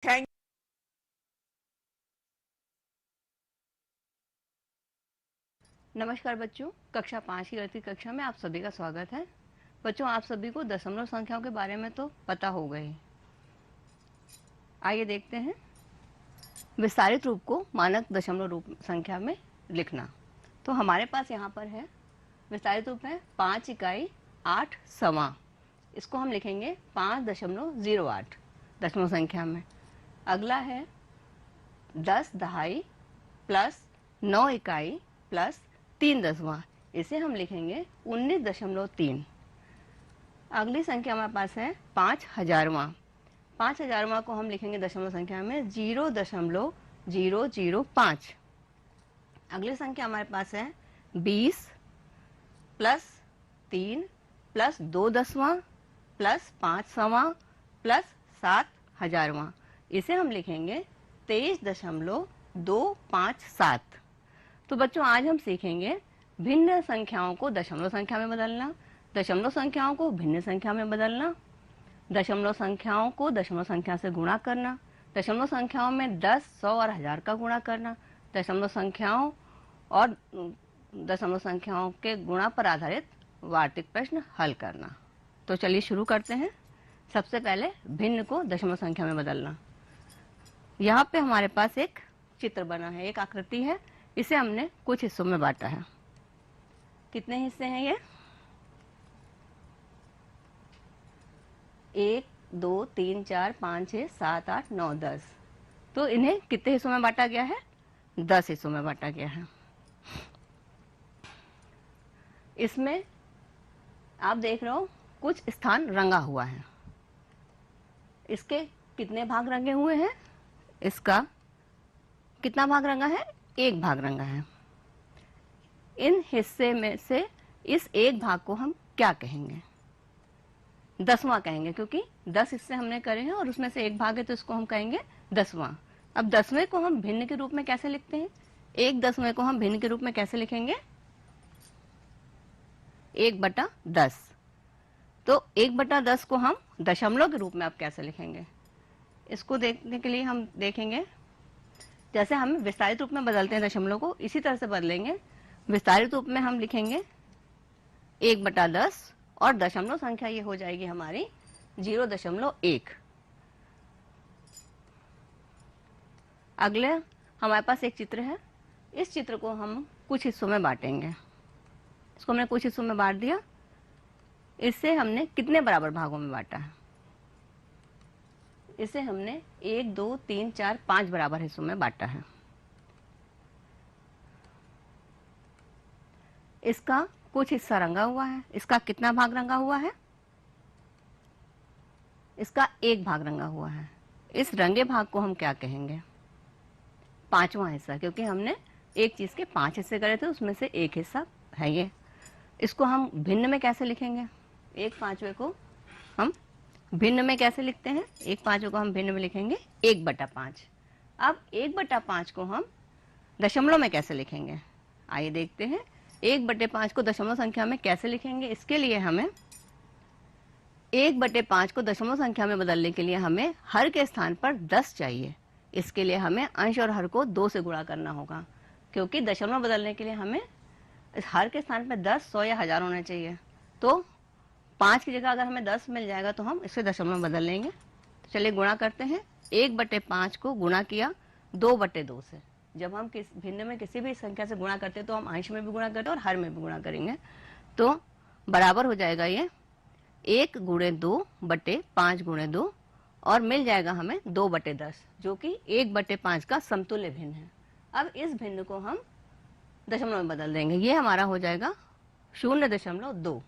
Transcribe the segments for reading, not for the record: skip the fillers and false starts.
Thank नमस्कार बच्चों, कक्षा 5 की गणित कक्षा में आप सभी का स्वागत है। बच्चों, आप सभी को दशमलव संख्याओं के बारे में तो पता होगा ही। आइए देखते हैं विस्तारित रूप को मानक दशमलव रूप संख्या में लिखना। तो हमारे पास यहाँ पर है विस्तारित रूप है 5 इकाई 8 सवा। इसको हम लिखेंगे 5.08 दशमलव संख्या में। अगला है 10 दहाई प्लस 9 इकाई प्लस 3 दसवां। इसे हम लिखेंगे 19.3। अगली संख्या हमारे पास है 5,000वां। 5,000वां को हम लिखेंगे दशमलव संख्या में 0.005। अगली संख्या हमारे पास है 20 प्लस 3 प्लस 2 दसवां प्लस 5 सवां प्लस 7,000वां। इसे हम लिखेंगे 23.257। तो बच्चों, आज हम सीखेंगे भिन्न संख्याओं को दशमलव संख्या में बदलना, दशमलव संख्याओं को भिन्न संख्या में बदलना, दशमलव संख्याओं को दशमलव संख्या से गुणा करना, दशमलव संख्याओं में 10, 100 और 1000 का गुणा करना, दशमलव संख्याओं और दशमलव संख्याओं के गुणा पर आधारित वार्तिक प्रश्न हल करना। तो चलिए शुरू करते हैं। सबसे पहले भिन्न को दशमलव संख्या में बदलना। यहाँ पे हमारे पास एक चित्र बना है, एक आकृति है। इसे हमने कुछ हिस्सों में बांटा है। कितने हिस्से हैं ये? 1, 2, 3, 4, 5, 6, 7, 8, 9, 10। तो इन्हें कितने हिस्सों में बांटा गया है? 10 हिस्सों में बांटा गया है। इसमें आप देख रहे हो कुछ स्थान रंगा हुआ है। इसके कितने भाग रंगे हुए हैं? इसका कितना भाग रंगा है? एक भाग रंगा है। इन हिस्से में से इस एक भाग को हम क्या कहेंगे? 10वां कहेंगे, क्योंकि 10 हिस्से हमने करे हैं और उसमें से एक भाग है तो इसको हम कहेंगे 10वां। अब 10वें को हम भिन्न के रूप में कैसे लिखते हैं? 1/10 को हम भिन्न के रूप में कैसे लिखेंगे? 1/10। तो 1/10 को हम दशमलव के रूप में अब कैसे लिखेंगे? इसको देखने के लिए हम देखेंगे, जैसे हम विस्तारित रूप में बदलते हैं दशमलव को, इसी तरह से बदलेंगे। विस्तारित रूप में हम लिखेंगे 1/10 और दशमलव संख्या ये हो जाएगी हमारी 0.1। अगले हमारे पास एक चित्र है। इस चित्र को हम कुछ हिस्सों में बांटेंगे। इसको हमने कुछ हिस्सों में बांट दिया। इससे हमने कितने बराबर भागों में बांटा है? इसे हमने 1, 2, 3, 4, 5 बराबर हिस्सों में बांटा है। इसका कुछ हिस्सा रंगा हुआ है। इसका कितना भाग रंगा हुआ है? इसका एक भाग रंगा हुआ है। इस रंगे भाग को हम क्या कहेंगे? 5वां हिस्सा, क्योंकि हमने एक चीज के 5 हिस्से करे थे, उसमें से एक हिस्सा है ये। इसको हम भिन्न में कैसे लिखेंगे? 1/5 को हम भिन्न में कैसे लिखते हैं? 1/5 को हम भिन्न में लिखेंगे 1/5। अब 1/5 को हम दशमलव में कैसे लिखेंगे? आइए देखते हैं 1/5 को दशमलव संख्या में कैसे लिखेंगे। इसके लिए हमें 1/5 को दशमलव संख्या में बदलने के लिए हमें हर के स्थान पर 10 चाहिए। इसके लिए हमें अंश और हर को 2 से गुणा करना होगा, क्योंकि दशमलव बदलने के लिए हमें हर के स्थान पर 10, 100 या 1000 होना चाहिए। तो 5 की जगह अगर हमें 10 मिल जाएगा तो हम इसे दशमलव बदल लेंगे। तो चलिए गुणा करते हैं। 1/5 को गुणा किया 2/2 से। जब हम भिन्न में किसी भी संख्या से गुणा करते हैं तो हम अंश में भी गुणा करते हैं और हर में भी गुणा करेंगे। तो बराबर हो जाएगा ये 1 × 2/5 × 2 और मिल जाएगा हमें 2/10, जो कि 1/5 का समतुल्य भिन्न है। अब इस भिन्न को हम दशमलव में बदल देंगे। ये हमारा हो जाएगा 0.2।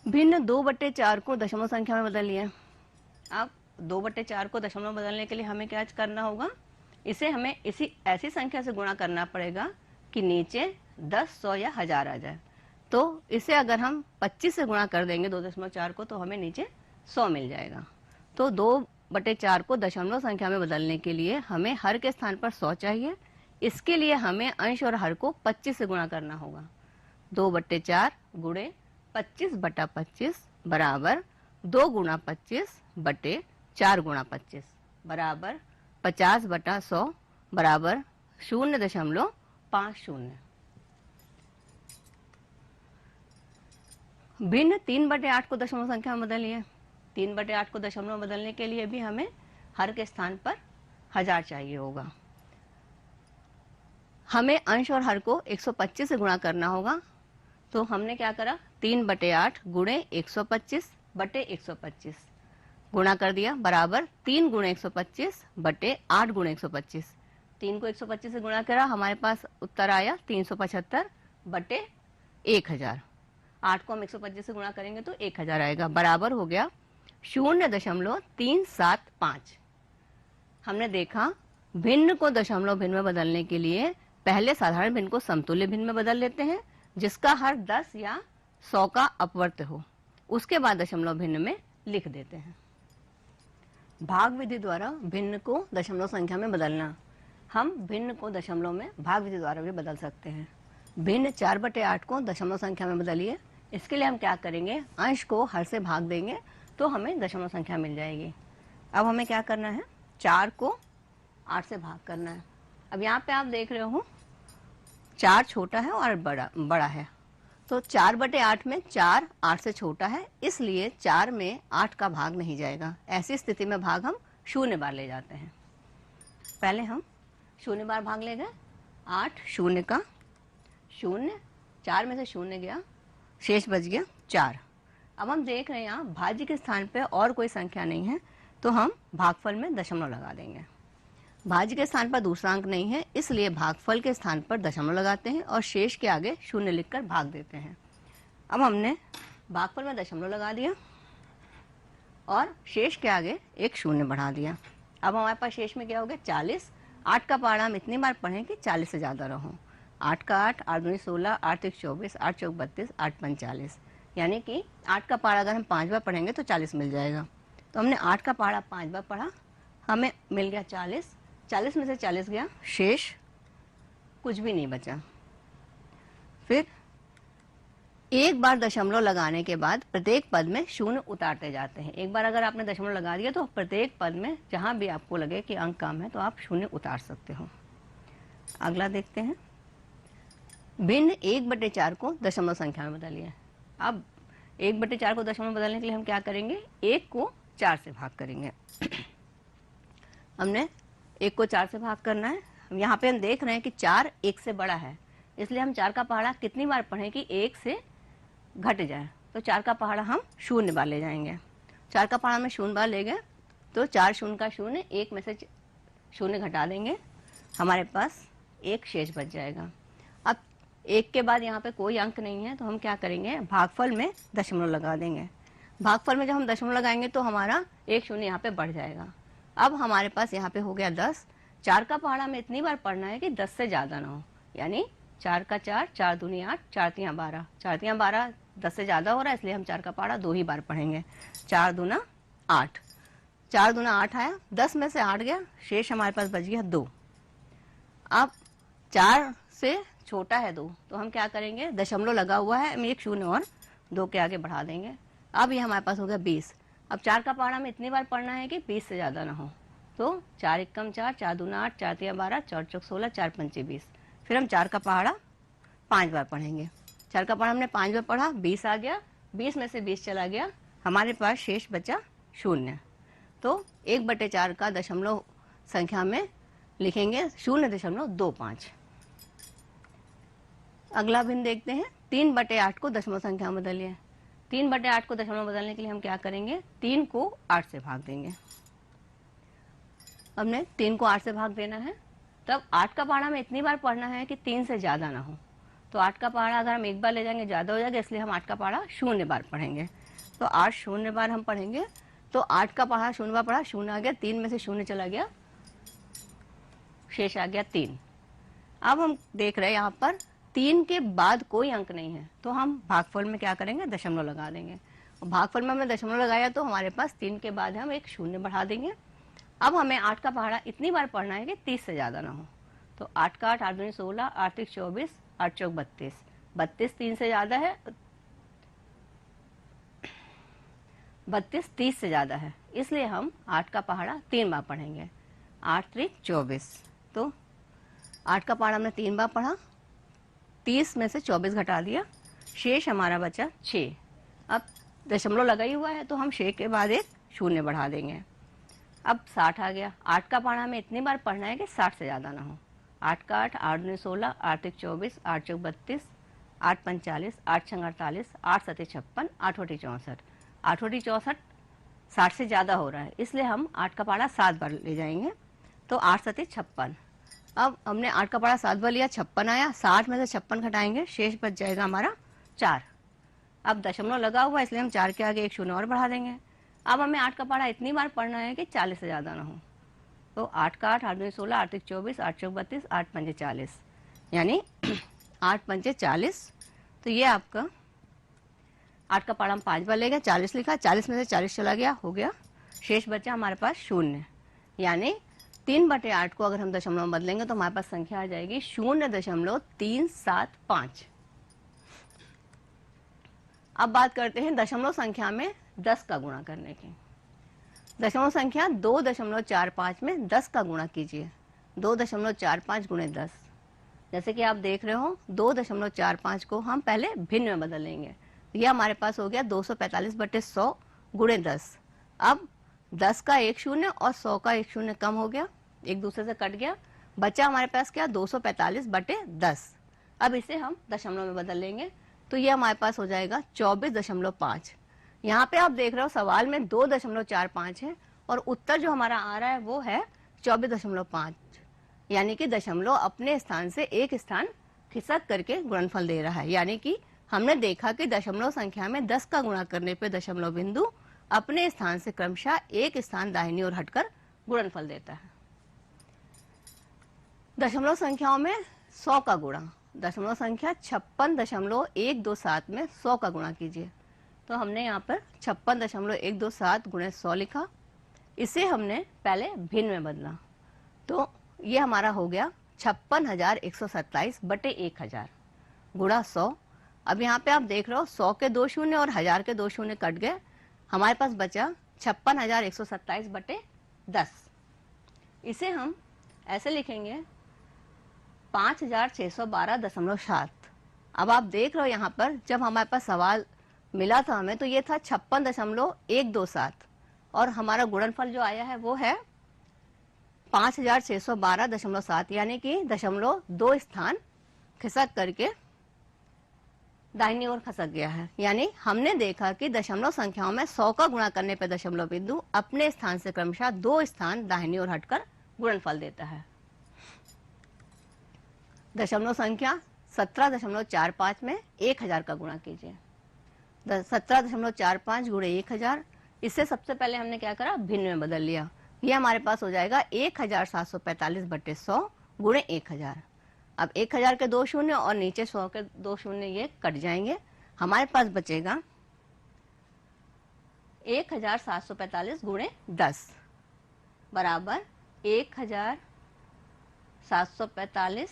भिन्न 2/4 को दशमलव संख्या में बदल लिया। अब 2/4 को दशमलव बदलने के लिए हमें क्या करना होगा? इसे हमें ऐसी संख्या से गुणा करना पड़ेगा कि नीचे 10, 100 या 1000 आ जाए। तो इसे अगर हम 25 से गुणा कर देंगे 2.4 को, तो हमें नीचे 100 मिल जाएगा। तो 2/4 को दशमलव संख्या में बदलने के लिए हमें हर के स्थान पर 100 चाहिए। इसके लिए हमें अंश और हर को 25 से गुणा करना होगा। 2/4 गुणे 25/25 बराबर 2 × 25/4। 4 गुणा 25 बराबर 50/100 बराबर 0.50। भिन्न 3/8 को दशमलव संख्या में बदलिए। 3/8 को दशमलव में बदलने के लिए भी हमें हर के स्थान पर 1000 चाहिए होगा। हमें अंश और हर को 125 से गुणा करना होगा, तो हमने क्या करा, 3/8 गुणे 125 बटे 125 गुणा कर दिया बराबर 3 गुणे 125 बटे 8 गुणे 125। 3 को 125 से गुणा करा, हमारे पास उत्तर आया 375 बटे 1000। 8 को हम 125 से गुणा करेंगे तो 1000 आएगा, बराबर हो गया 0.375। हमने देखा भिन्न को दशमलव भिन्न में बदलने के लिए पहले साधारण भिन्न को समतुल्य भिन्न में बदल लेते हैं जिसका हर 10 या 100 का अपवर्त हो, उसके बाद दशमलव भिन्न में लिख देते हैं। भाग विधि द्वारा भिन्न को दशमलव संख्या में बदलना। हम भिन्न को दशमलव में भाग विधि द्वारा भी बदल सकते हैं। भिन्न 4/8 को दशमलव संख्या में बदलिए। इसके लिए हम क्या करेंगे, अंश को हर से भाग देंगे तो हमें दशमलव संख्या मिल जाएगी। अब हमें क्या करना है, 4 को 8 से भाग करना है। अब यहाँ पे आप देख रहे हो 4 छोटा है और बड़ा है, तो 4/8 में 4 8 से छोटा है, इसलिए 4 में 8 का भाग नहीं जाएगा। ऐसी स्थिति में भाग हम 0 बार ले जाते हैं। पहले हम 0 बार भाग ले गए, 8 0 का 0, 4 में से 0 गया, शेष बच गया 4। अब हम देख रहे हैं यहाँ भाज्य के स्थान पे और कोई संख्या नहीं है, तो हम भागफल में दशमलव लगा देंगे। भाज्य के स्थान पर दूसरा अंक नहीं है, इसलिए भागफल के स्थान पर दशमलव लगाते हैं और शेष के आगे 0 लिखकर भाग देते हैं। अब हमने भागफल में दशमलव लगा दिया और शेष के आगे एक 0 बढ़ा दिया। अब हमारे पास शेष में क्या हो गया, 40। 8 का पहाड़ा हम इतनी बार पढ़ें कि 40 से ज़्यादा रहो। 8 का 8, 8 दूनी 16, 8 3 24, 8 चौक 32, 8 5 40, यानी कि 8 का पहाड़ा अगर हम 5 बार पढ़ेंगे तो 40 मिल जाएगा। तो हमने 8 का पहाड़ा 5 बार पढ़ा, हमें मिल गया 40। 40 में से 40 गया, शेष कुछ भी नहीं बचा। फिर एक बार दशमलव लगाने के बाद प्रत्येक पद में 0 उतारते जाते हैं। एक बार अगर आपने दशमलव लगा दिया तो प्रत्येक पद में जहां भी आपको लगे कि अंक कम है तो आप 0 उतार सकते हो। अगला देखते हैं, भिन्न 1/4 को दशमलव संख्या में बदलिए। अब 1/4 को दशमलव में बदलने के लिए हम क्या करेंगे, 1 को 4 से भाग करेंगे। हमने 1 को 4 से भाग करना है। यहाँ पे हम देख रहे हैं कि 4 1 से बड़ा है, इसलिए हम 4 का पहाड़ा कितनी बार पढ़ें कि 1 से घट जाए। तो 4 का पहाड़ा हम 0 बार ले जाएंगे। 4 का पहाड़ा में 0 बार ले गए तो 4 0 का 0, 1 में से 0 घटा देंगे, हमारे पास 1 शेष बच जाएगा। अब 1 के बाद यहाँ पे कोई अंक नहीं है, तो हम क्या करेंगे, भागफल में दशमलव लगा देंगे। भागफल में जब हम दशमलव लगाएंगे तो हमारा 1 0 यहाँ पे बढ़ जाएगा। अब हमारे पास यहाँ पे हो गया 10। 4 का पहाड़ा हमें इतनी बार पढ़ना है कि 10 से ज़्यादा ना हो, यानी 4 का 4, 4 दूनी 8, 4 3 12, 4 3 12 10 से ज़्यादा हो रहा है, इसलिए हम 4 का पहाड़ा 2 ही बार पढ़ेंगे। 4 दूना 8, 4 दूना 8 आया, 10 में से 8 गया, शेष हमारे पास बच गया 2। अब 4 से छोटा है 2, तो हम क्या करेंगे, दशमलव लगा हुआ है, हम एक 0 और 2 के आगे बढ़ा देंगे। अब ये हमारे पास हो गया 20। अब 4 का पहाड़ा में इतनी बार पढ़ना है कि 20 से ज़्यादा ना हो, तो 4 एकम 4, 4 दूना 8, 4 3 12, 4 चौक 16, 4 पंचे 20। फिर हम 4 का पहाड़ा 5 बार पढ़ेंगे। 4 का पहाड़ा हमने 5 बार पढ़ा, 20 आ गया, 20 में से 20 चला गया, हमारे पास शेष बचा 0। तो 1/4 का दशमलव संख्या में लिखेंगे 0.25। अगला भिन्न देखते हैं, 3/8 को दशमलव संख्या में बदलिए। 3/8 को दशमलव बदलने के लिए हम क्या करेंगे, 3 को 8 से भाग देंगे। हमने 3 को 8 से भाग देना है, तब 8 का पहाड़ा में इतनी बार पढ़ना है कि 3 से ज़्यादा ना हो। तो 8 का पहाड़ा अगर हम एक बार ले जाएंगे ज़्यादा हो जाएगा, इसलिए हम 8 का पहाड़ा 0 बार पढ़ेंगे। तो 8 0 बार हम पढ़ेंगे, तो 8 का पहाड़ा 0 बार पढ़ा, 0 आ गया, 3 में से 0 चला गया, शेष आ गया 3। अब हम देख रहे हैं यहाँ पर 3 के बाद कोई अंक नहीं है, तो हम भागफल में क्या करेंगे, दशमलव लगा देंगे। भागफल में हमने दशमलव लगाया तो हमारे पास 3 के बाद हम एक 0 बढ़ा देंगे। अब हमें 8 का पहाड़ा इतनी बार पढ़ना है कि 30 से ज़्यादा ना हो। तो 8 का 8, 8 दूनी 16, 8 3 24, 8 चौक 32, 32 3 से ज़्यादा है, 32 30 से ज़्यादा है, इसलिए हम 8 का पहाड़ा 3 बार पढ़ेंगे। 8 त्रिक 24, तो 8 का पहाड़ा हमने 3 बार पढ़ा, 30 में से 24 घटा दिया, शेष हमारा बचा 6। अब दशमलव लगा ही हुआ है तो हम 6 के बाद एक शून्य बढ़ा देंगे। अब 60 आ गया। 8 का पहाड़ा हमें इतनी बार पढ़ना है कि 60 से ज़्यादा ना हो। 8 का 8, 8 दूनी 16, 8 त्रिक 24, 8 चौक 32, 8 पंच 40, 8 छंग 48, 8 सते 56, 8 होटी 64। 8 होटी 64 60 से ज़्यादा हो रहा है, इसलिए हम 8 का पहाड़ा 7 बार ले जाएंगे, तो 8 सते 56। अब हमने 8 का पहाड़ा 7 बार लिया, 56 आया, 60 में से 56 घटाएंगे, शेष बच जाएगा हमारा 4। अब दशमलव लगा हुआ है इसलिए हम 4 के आगे एक शून्य और बढ़ा देंगे। अब हमें 8 का पहाड़ा इतनी बार पढ़ना है कि 40 से ज़्यादा ना हो, तो 8 का 8, 8 दूनी 16, 8 त्रिक 24, 8 चौक 32, 8 पंजे 40, यानी 8 पंजे 40। तो ये आपका 8 का पहाड़ा हम 5 बार ले गए, 40 लिखा, 40 में से 40 चला गया, हो गया, शेष बचा हमारे पास शून्य, यानी 3/8 को अगर हम दशमलव में बदलेंगे तो हमारे पास संख्या आ जाएगी 0.375। अब बात करते हैं दशमलव संख्या में 10 का गुणा करने की। दशमलव संख्या 2.45 में 10 का गुणा कीजिए। 2.45 गुणे 10, जैसे कि आप देख रहे हो 2.45 को हम पहले भिन्न में बदल लेंगे, यह हमारे पास हो गया 245/100 गुणे 10। अब 10 का एक शून्य और 100 का एक शून्य कम हो गया, एक दूसरे से कट गया, बचा हमारे पास क्या 245/10। अब इसे हम दशमलव में बदल लेंगे तो ये हमारे पास हो जाएगा 24.5। यहाँ पे आप देख रहे हो सवाल में 2.45 है और उत्तर जो हमारा आ रहा है वो है 24.5, यानी कि दशमलव अपने स्थान से एक स्थान खिसक करके गुणनफल दे रहा है। यानी कि हमने देखा कि दशमलव संख्या में 10 का गुणा करने पे दशमलव बिंदु अपने स्थान से क्रमशः एक स्थान दाहिनी ओर हटकर गुणनफल देता है। दशमलव संख्याओं में 100 का गुणा, दशमलव संख्या 56.127 में 100 का गुणा कीजिए। तो हमने यहाँ पर 56.127 गुणे 100 लिखा, इसे हमने पहले भिन्न में बदला, तो ये हमारा हो गया 56,127/1000 गुणा 100। अब यहाँ पे आप देख रहे हो 100 के 2 शून्य और 1000 के 2 शून्य कट गए, हमारे पास बचा 56,127/10। इसे हम ऐसे लिखेंगे 5612.7। अब आप देख रहे हो यहाँ पर जब हमारे पास सवाल मिला था हमें तो ये था 56.127 और हमारा गुणनफल जो आया है वो है 5612.7, यानी कि दशमलव 2 स्थान खिसक करके दाहिनी ओर खसक गया है। यानी हमने देखा कि दशमलव संख्याओं में 100 का गुणा करने पर दशमलव बिंदु अपने स्थान से क्रमशः 2 स्थान दाहिनी ओर हटकर गुणनफल देता है। दशमलव संख्या 17.45 में 1000 का गुणा कीजिए। 17.45 गुणे 1000, इससे सबसे पहले हमने क्या करा, भिन्न में बदल लिया। ये हमारे पास हो जाएगा 1745/100 गुणे 1000। अब 1000 के 2 शून्य और नीचे 100 के 2 शून्य ये कट जाएंगे, हमारे पास बचेगा 1745 गुणे 10 बराबर 1745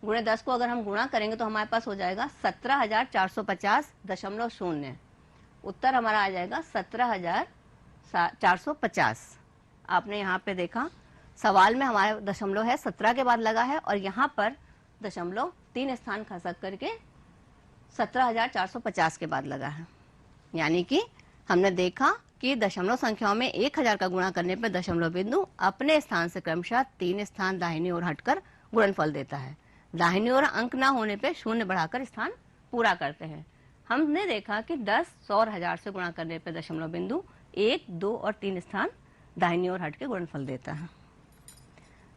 गुणे 10 को अगर हम गुणा करेंगे तो हमारे पास हो जाएगा 17,450.0। उत्तर हमारा आ जाएगा 17,450। आपने यहाँ पे देखा सवाल में हमारा दशमलव है 17 के बाद लगा है और यहाँ पर दशमलव 3 स्थान खसक करके 17,450 के बाद लगा है। यानी कि हमने देखा कि दशमलव संख्याओं में 1000 का गुणा करने पर दशमलव बिंदु अपने स्थान से क्रमशः 3 स्थान दाहिनी ओर हटकर गुणनफल देता है। दाहिनी ओर अंक ना होने पे शून्य बढ़ाकर स्थान पूरा करते हैं। हमने देखा कि 10, 100 और 1000 से गुणा करने पे दशमलव बिंदु 1, 2 और 3 स्थान दाहिनी ओर हटके गुणनफल देता है।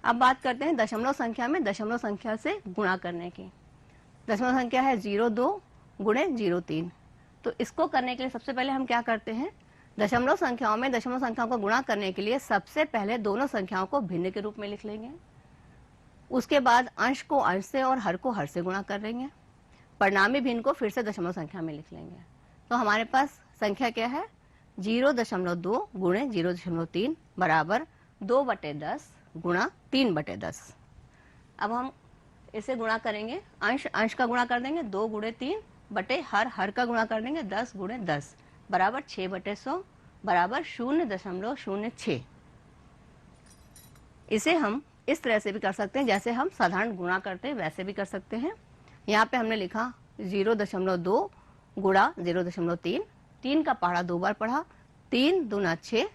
अब बात करते हैं दशमलव संख्या में दशमलव संख्या से गुणा करने की। दशमलव संख्या है 02 गुणे 03। तो इसको करने के लिए सबसे पहले हम क्या करते हैं, दशमलव संख्याओं में दशमलव संख्याओं को गुणा करने के लिए सबसे पहले दोनों संख्याओं को भिन्न के रूप में लिख लेंगे। उसके बाद अंश को अंश से और हर को हर से गुणा कर लेंगे। परिणामी भिन्न को फिर से दशमलव संख्या में लिख लेंगे। तो हमारे पास संख्या क्या है, 0.2 गुणे 0.3 बराबर 2/10 गुणा 3/10। अब हम इसे गुणा करेंगे, अंश अंश का गुणा कर देंगे 2 गुणे 3 बटे हर हर का गुणा कर देंगे 10 गुणे 10, बराबर 6/100 बराबर 0.06। इसे हम इस तरह से भी कर सकते हैं, जैसे हम साधारण गुणा करते हैं वैसे भी कर सकते हैं। यहाँ पे हमने लिखा 0.2 गुणा 0.3, 3 का पहाड़ा 2 बार पढ़ा, 3 दूना 6,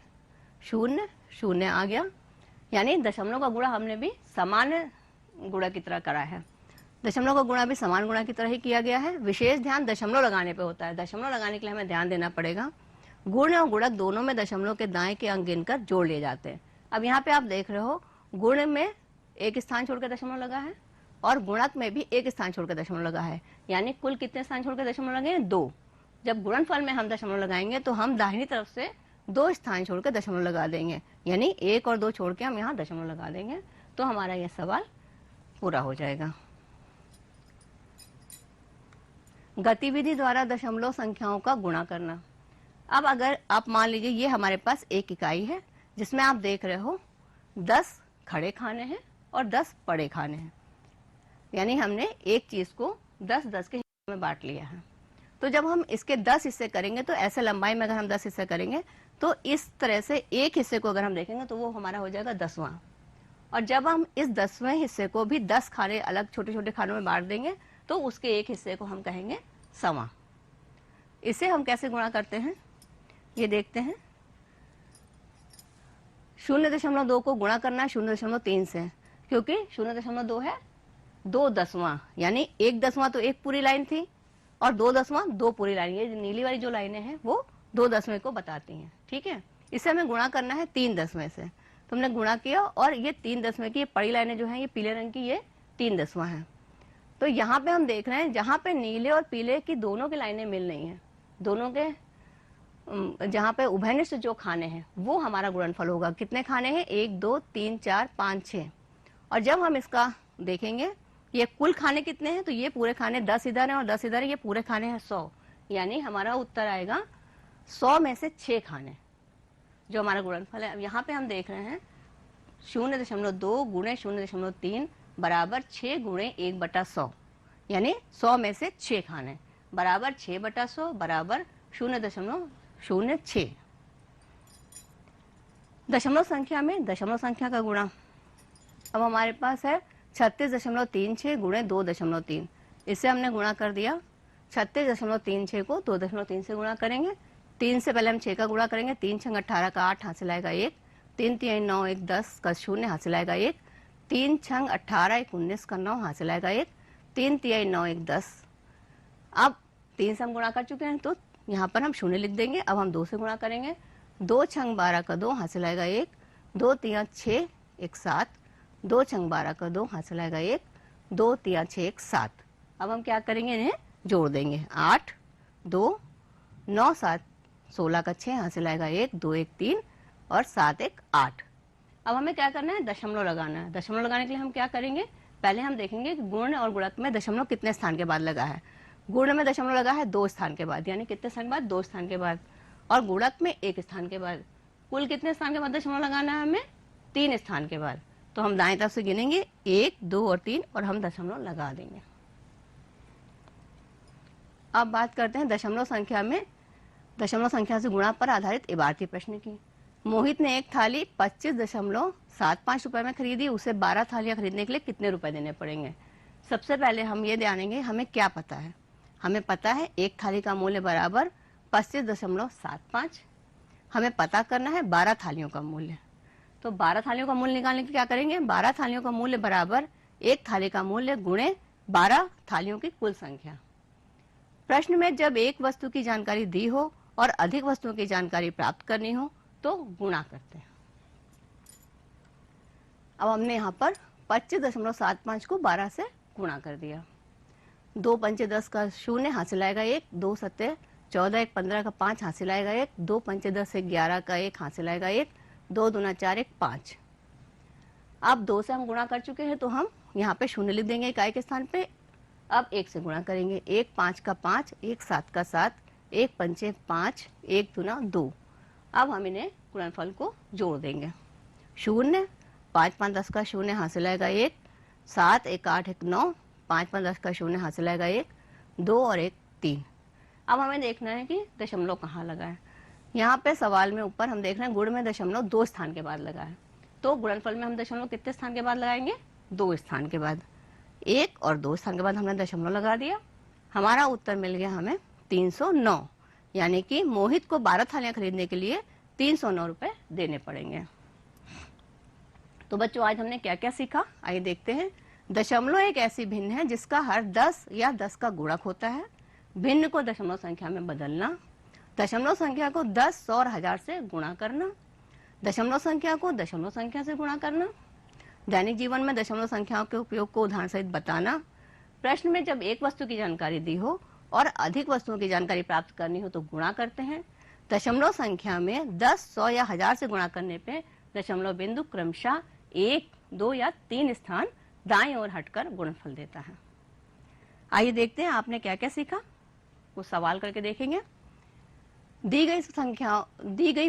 0 0 आ गया। यानी दशमलव का गुणा हमने भी सामान्य गुणा की तरह करा है। दशमलव का गुणा भी समान गुणा की तरह ही किया गया है। विशेष ध्यान दशमलव लगाने पे होता है। दशमलव लगाने के लिए हमें ध्यान देना पड़ेगा। गुण और गुणक दोनों में दशमलव के दाएं के अंक गिनकर जोड़ लिए जाते हैं। अब यहाँ पे आप देख रहे हो गुण में एक स्थान छोड़कर दशमलव लगा है और गुणक में भी एक स्थान छोड़कर दशमलव लगा है। यानी कुल कितने स्थान छोड़कर दशमलव लगे हैं? 2। जब गुणनफल में हम दशमलव लगाएंगे तो हम दाहिनी तरफ से 2 स्थान छोड़कर दशमलव लगा देंगे, यानी 1 और 2 छोड़ के हम यहाँ दशमलव लगा देंगे, तो हमारा यह सवाल पूरा हो जाएगा। गतिविधि द्वारा दशमलव संख्याओं का गुणा करना। अब अगर आप मान लीजिए ये हमारे पास एक इकाई है जिसमें आप देख रहे हो 10 खड़े खाने हैं और 10 पड़े खाने हैं, यानी हमने एक चीज को 10-10 के हिस्सों में बांट लिया है। तो जब हम इसके 10 हिस्से करेंगे तो ऐसे लंबाई में अगर हम 10 हिस्से करेंगे तो इस तरह से एक हिस्से को अगर हम देखेंगे तो वो हमारा हो जाएगा 10वां। और जब हम इस 10वें हिस्से को भी 10 खाने अलग छोटे छोटे खानों में बांट देंगे तो उसके एक हिस्से को हम कहेंगे सवा। इसे हम कैसे गुणा करते हैं ये देखते हैं। 0.2 को गुणा करना है 0.3 से, क्योंकि 0.2 है 2/10, यानी 1/10 तो एक पूरी लाइन थी और 2/10 2 पूरी लाइन। ये नीली वाली जो लाइनें हैं वो 2/10 को बताती हैं, ठीक है। इसे हमें गुणा करना है 3/10 से, तो हमने गुणा किया और ये 3/10 की ये बड़ी लाइनें जो हैं ये पीले रंग की ये 3/10 है। तो यहाँ पे हम देख रहे हैं जहाँ पे नीले और पीले की दोनों की लाइनें मिल रही हैं, दोनों के जहाँ पे उभयनिष्ठ जो खाने हैं वो हमारा गुणनफल होगा। कितने खाने हैं? 1 2 3 4 5 6। और जब हम इसका देखेंगे ये कुल खाने कितने हैं तो ये पूरे खाने 10 इधर हैं और 10 इधर है, ये पूरे खाने हैं 100, यानी हमारा उत्तर आएगा 100 में से 6 खाने, जो हमारा गुणनफल है। अब यहाँ पे हम देख रहे हैं 0.2 गुणे 0.3 बराबर 6 गुणे 1/100, यानी 100 में से 6 खाने बराबर 6/100 बराबर 0.06। दशमलव संख्या में दशमलव संख्या का गुणा। अब हमारे पास है 36.36 गुणे 2.3। इससे हमने गुणा कर दिया। 36.36 को 2.3 से गुणा करेंगे। 3 से पहले हम 6 का गुणा करेंगे। 3 छंग 18 का 8 हासिल आएगा 1। 3 3 9 1 10 का 0 हासिल आएगा 1। 3 छंग 18 1 19 का 9 हासिल आएगा 1। 3 3 9 1 10। अब 3 से हम गुणा कर चुके हैं तो यहाँ पर हम 0 लिख देंगे। अब हम 2 से गुणा करेंगे। 2 छंग 12 का 2 हासिल आएगा 1। 2 3 6 1 7। 2 छंग 12 का 2 हासिल आएगा 1। 2 3 6 1 7। अब हम क्या करेंगे, इन्हें जोड़ देंगे। 8 2 9 7 16 का 6 हासिल आएगा 1। 2 1 3 और 7 1 8। अब हमें क्या करना है, दशमलव लगाना है। दशमलव लगाने के लिए हम क्या करेंगे, पहले हम देखेंगे कि गुण और गुणक में दशमलव कितने स्थान के बाद लगा है। गुण में दशमलव लगा है 2 स्थान के बाद, यानी कितने स्थान के बाद, 2 स्थान के बाद, और गुणक में 1 स्थान के बाद। कुल कितने स्थान के बाद दशमलव लगाना है हमें, 3 स्थान के बाद। तो हम दाएं तरफ से गिनेंगे 1 2 और 3 और हम दशमलव लगा देंगे। अब बात करते हैं दशमलव संख्या में दशमलव संख्या से गुणा पर आधारित इबारती प्रश्न की। मोहित ने एक थाली 25.75 रुपए में खरीदी। उसे 12 थालियां खरीदने के लिए कितने रुपए देने पड़ेंगे। सबसे पहले हम ये जानेंगे हमें क्या पता है। हमें पता है एक थाली का मूल्य बराबर 25.75। हमें पता करना है 12 थालियों का मूल्य। तो 12 थालियों का मूल्य निकालने के क्या करेंगे, 12 थालियों का मूल्य बराबर एक थाली का मूल्य गुणे 12 थालियों की कुल संख्या। प्रश्न में जब एक वस्तु की जानकारी दी हो और अधिक वस्तुओं की जानकारी प्राप्त करनी हो तो गुणा करते हैं। अब हमने यहाँ पर 25.75 को 12 से गुणा कर दिया। 2 पंचे 10 का 0 हासिल आएगा 1। 2 सत्ते 14 1 15 का 5 हासिल आएगा 1। 2 पंचे 10 1 11 का 1 हासिल आएगा 1। 2 दूना 4 1 5। अब 2 से हम गुणा कर चुके हैं तो हम यहाँ पे 0 लिख देंगे इकाई के स्थान पे। अब 1 से गुणा करेंगे। 1 5 का 5, 1 7 का 7, 1 पंचे 5, 1 दूना 2। अब हम इन्हें गुणनफल को जोड़ देंगे। 0 5 5 10 का 0 हासिल आएगा 1। 7 1 8 1 9। 5 5 10 का 0 हासिल आएगा 1। 2 और 1 3। अब हमें देखना है कि दशमलव कहाँ लगा है। यहाँ पे सवाल में ऊपर हम देख रहे हैं गुण में दशमलव 2 स्थान के बाद लगा है, तो गुणनफल में हम दशमलव कितने स्थान के बाद लगाएंगे? 2 स्थान के बाद। 1 और 2 स्थान के बाद हमने दशमलव लगा दिया, हमारा उत्तर मिल गया हमें 309, यानी कि मोहित को 12 थालियां खरीदने के लिए 309 रुपए देने पड़ेंगे। तो बच्चों आज हमने क्या क्या सीखा, आइए देखते हैं। दशमलव एक ऐसी भिन्न है जिसका हर 10 या 10 का गुणक होता है। भिन्न को दशमलव संख्या में बदलना, दशमलव संख्या को 10, 100 और 1000 से गुणा करना, दशमलव संख्या को दशमलव संख्या से गुणा करना, दैनिक जीवन में दशमलव संख्याओं के उपयोग को उदाहरण सहित बताना, प्रश्न में जब एक वस्तु की जानकारी दी हो और अधिक वस्तुओं की जानकारी प्राप्त करनी हो तो गुणा करते हैं। दशमलव संख्या में 10, 100 या 1000 से गुणा करने पे दशमलव बिंदु क्रमशः 1, 2 या 3 स्थान दाएं ओर हटकर गुणनफल देता है। आइए देखते हैं आपने क्या क्या सीखा, कुछ सवाल करके देखेंगे। दी गई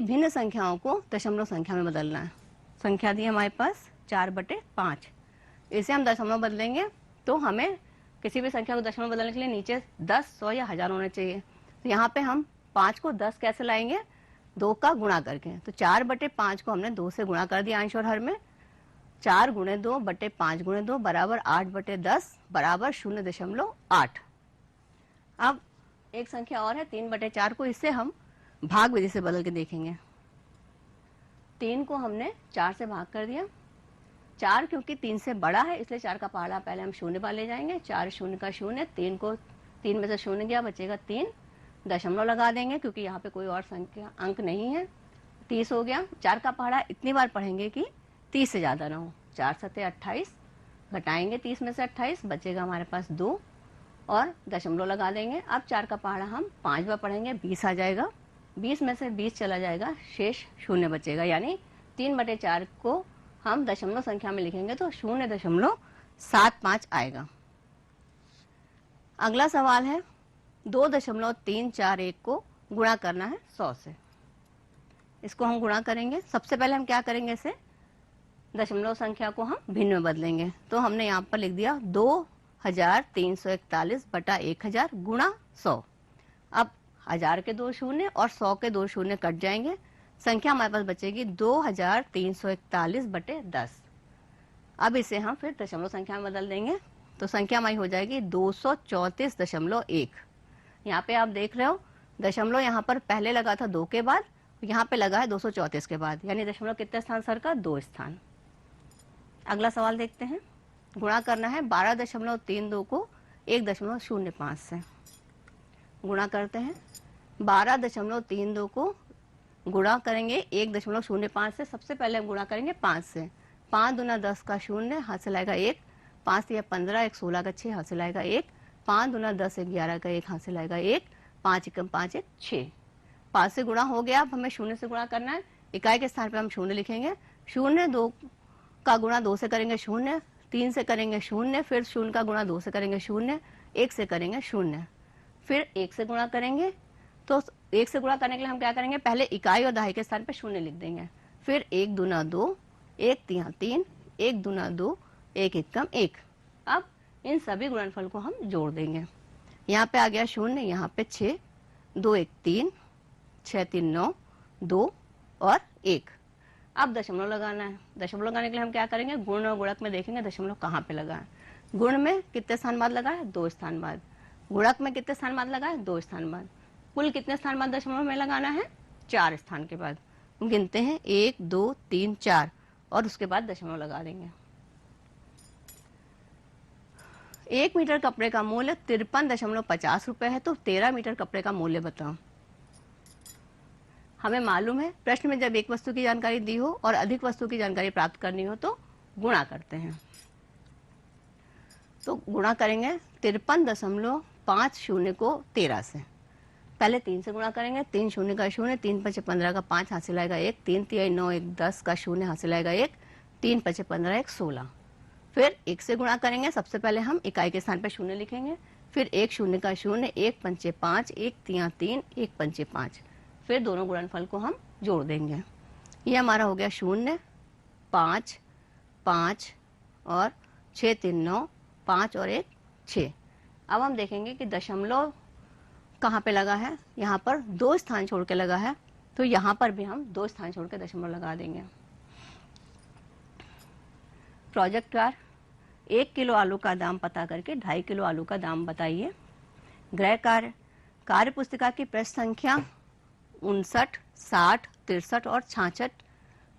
भिन्न संख्याओं को दशमलव संख्या में बदलना है। संख्या दी हमारे पास 4/5, इसे हम दशमलव बदलेंगे तो हमें किसी भी संख्या को दशमलव बदलने के लिए नीचे 10, 100 या 1000 होने चाहिए। तो यहाँ पे हम 5 को 10 कैसे लाएंगे? 2 का गुणा करके। तो 4/5 को हमने 2 से गुणा कर दिया अंश और हर में। 4 गुणे 2 बटे 5 गुणे 2 बराबर 8/10 बराबर 0.8। अब एक संख्या और है 3/4 को, इससे हम भाग विधि से बदल के देखेंगे। 3 को हमने 4 से भाग कर दिया। 4 क्योंकि 3 से बड़ा है इसलिए 4 का पहाड़ा पहले हम शून्य पर ले जाएंगे। 4 शून्य का शून्य, 3 में से शून्य गया, बचेगा 3। दशमलव लगा देंगे क्योंकि यहाँ पे कोई और संख्या अंक नहीं है। 30 हो गया। 4 का पहाड़ा इतनी बार पढ़ेंगे कि 30 से ज़्यादा ना हो। 4 सते 28, घटाएंगे 30 में से 28, बचेगा हमारे पास 2 और दशमलव लगा देंगे। अब 4 का पहाड़ा हम 5 बार पढ़ेंगे, 20 आ जाएगा। 20 में से 20 चला जाएगा, शेष शून्य बचेगा, यानी 3/4 को हम दशमलव संख्या में लिखेंगे तो 0.75 आएगा। अगला सवाल है 2.341 को गुणा करना है 100 से। इसको हम गुणा करेंगे। सबसे पहले हम क्या करेंगे, इसे दशमलव संख्या को हम भिन्न में बदलेंगे। तो हमने यहाँ पर लिख दिया 2341 बटा 1000 गुणा 100। अब 1000 के 2 शून्य और 100 के 2 शून्य कट जाएंगे, संख्या हमारे पास बचेगी 2341 बटे 10। अब इसे हम फिर दशमलव संख्या में बदल देंगे तो संख्या हमारी हो जाएगी 234.1। यहाँ पे आप देख रहे हो दशमलव यहाँ पर पहले लगा था 2 के बाद, यहाँ पे लगा है 234 के बाद, यानी दशमलव कितने स्थान सर का? 2 स्थान। अगला सवाल देखते हैं। गुणा करना है 12.32 को 1.05 से। गुणा करते हैं 12.32 को गुणा करेंगे 1.05 से। सबसे पहले हम गुणा करेंगे 5 से। 5 दूना 10 का शून्य, हाथ से लाएगा 1। 5 या 15, 1 16 का 6, हाथ से लाएगा 1। 5 दूना 10, 11 का 1, हाथ से लाएगा 1। 5 एकम 5, 1 6। 5 से गुणा हो गया। अब हमें शून्य से गुणा करना है। इकाई के स्थान पे हम शून्य लिखेंगे। शून्य 2 का गुणा 2 से करेंगे शून्य, 3 से करेंगे शून्य, फिर शून्य का गुणा 2 से करेंगे शून्य, 1 से करेंगे शून्य, फिर 1 से गुणा करेंगे। तो 1 से गुणा करने के लिए हम क्या करेंगे, पहले इकाई और दहाई के स्थान पे शून्य लिख देंगे। फिर 1 दूना 2, 1 तिया 3, 1 दूना 2, 1 एकम 1। अब इन सभी गुणनफल को हम जोड़ देंगे। यहाँ पे आ गया शून्य, यहाँ पे 6, 2 1 3, 6 3 9, 2 और 1। अब दशमलव लगाना है। दशमलव लगाने के लिए हम क्या करेंगे, गुण और गुणक में देखेंगे दशमलव कहाँ पे लगा है। गुण में कितने स्थान बाद लगा है? 2 स्थान बाद। गुणक में कितने स्थान बाद लगा है? 2 स्थान बाद। कुल कितने स्थान बाद दशमलव में लगाना है? 4 स्थान के बाद। हम गिनते हैं 1 2 3 4 और उसके बाद दशमलव लगा देंगे। 1 मीटर कपड़े का मूल्य 53.50 रुपए है, तो 13 मीटर कपड़े का मूल्य बताओ। हमें मालूम है प्रश्न में जब एक वस्तु की जानकारी दी हो और अधिक वस्तु की जानकारी प्राप्त करनी हो तो गुणा करते हैं। तो गुणा करेंगे 53.50 को 13 से। पहले 3 से गुणा करेंगे। 3 शून्य का शून्य, 3 5 15 का 5, हासिल आएगा 1। 3 3 9 1 10 का शून्य, हासिल आएगा 1। 3 5 15 1 16। फिर 1 से गुणा करेंगे। सबसे पहले हम इकाई के स्थान पर शून्य लिखेंगे। फिर 1 शून्य का शून्य, 1 पंचे 5, 1 तिया 3, 1 पंचे 5। फिर दोनों गुणनफल को हम जोड़ देंगे। ये हमारा हो गया 0 5 5 और 6 3 9, 5 और 1 6। अब हम देखेंगे कि दशमलव कहाँ पे लगा है, यहाँ पर 2 स्थान छोड़ के लगा है, तो यहाँ पर भी हम 2 स्थान छोड़ के दशमलव लगा देंगे। प्रोजेक्ट कार, 1 किलो आलू का दाम पता करके 2.5 किलो आलू का दाम बताइए। गृह कार्य, कार्य पुस्तिका की पृष्ठ संख्या 59, 60, 63 और 66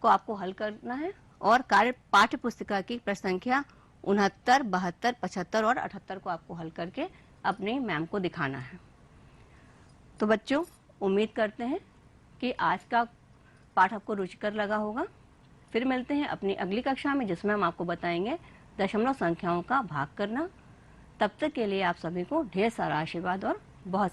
को आपको हल करना है, और कार्य पाठ्य पुस्तिका की पृष्ठ संख्या 69, 72, 75 और 78 को आपको हल करके अपनी मैम को दिखाना है। तो बच्चों, उम्मीद करते हैं कि आज का पाठ आपको रुचिकर लगा होगा। फिर मिलते हैं अपनी अगली कक्षा में, जिसमें हम आपको बताएंगे दशमलव संख्याओं का भाग करना। तब तक के लिए आप सभी को ढेर सारा आशीर्वाद और बहुत